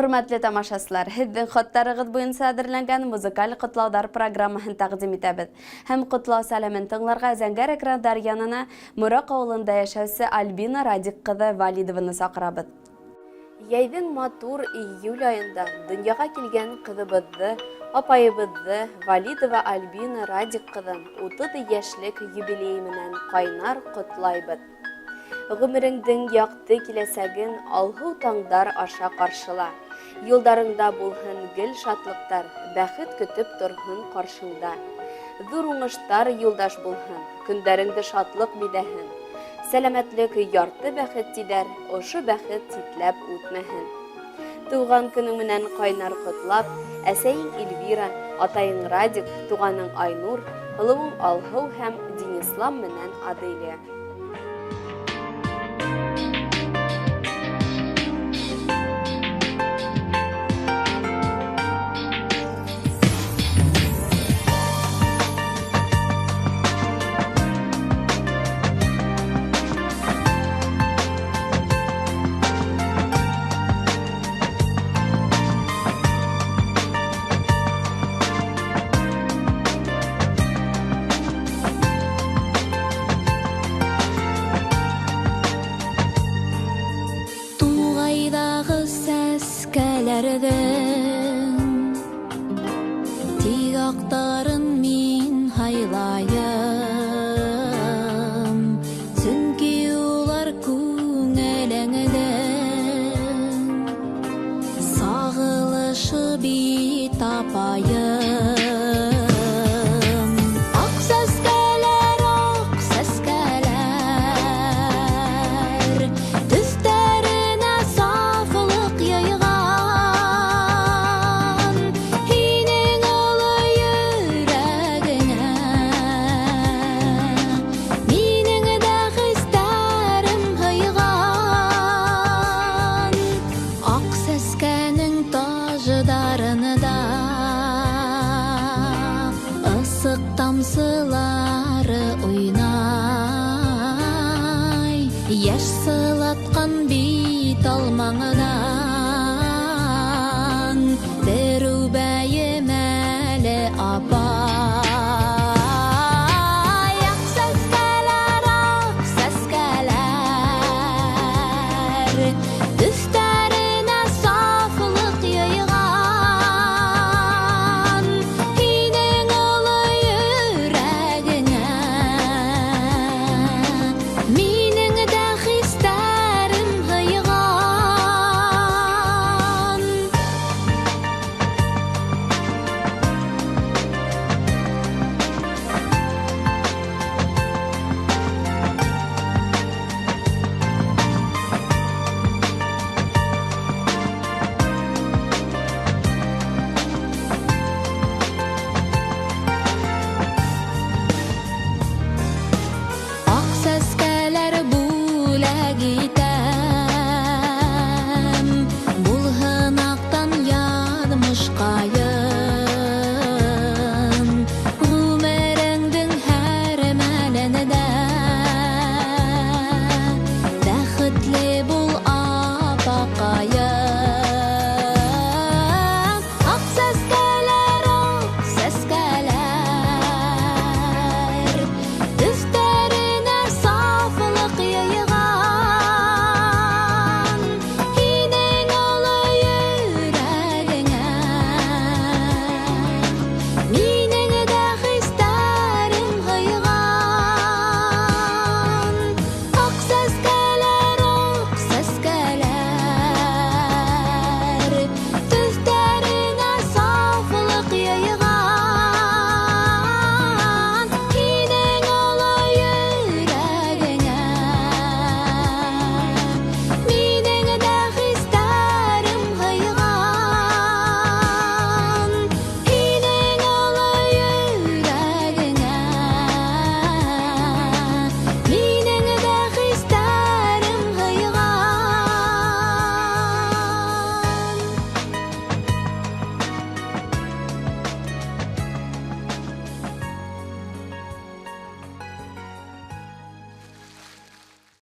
Hürmetli tamaşaçılar, һеҙҙең хаттарығыҙ буйынса әҙерләнгән музыкаль ҡотлауҙар программаһын тәҡдим итәбеҙ. Һәм ҡотлау сәләмен тыңларға зәңгәр экрандар янына Мораҡ ауылында йәшәүсе Альбина Радик ҡыҙы Валидованы саҡырабыҙ. Йәйҙең матур июль айында донъяға килгән ҡыҙыбыҙҙы, апайыбыҙҙы Валидова Альбина Радик ҡыҙын 30 йәшлек юбилей менән ҡайнар ҡотлайбыҙ. Ғүмереңдең яҡты киләсәген алһыу таңдар аша ҡаршыла. Юлдарыңда булһын гел шатлыҡтар, бәхет көтөп торһон ҡаршыңда. Ҙур уңыштар юлдаш булһын, көндәреңде шатлык биҙәһен. Сәләмәтлек ярты бәхет тиҙәр, ошо бәхет ситләп үтмәһен. Тыуған көнөң менән ҡайнар ҡотлап, әсәйең Эльвира, атайың Радик, туғаның Айнур, һылыуың Алһыу һәм Динислам менән Аделия. Тик ақтарын мин һайлайым, сөнки улар күңелеңдә сағылышы бит апайым. Ак сәскәләр, төҫтәренә сафлык йыйған. Ысык тамсылары уйнай, яш сылатҡан бит алмаңына.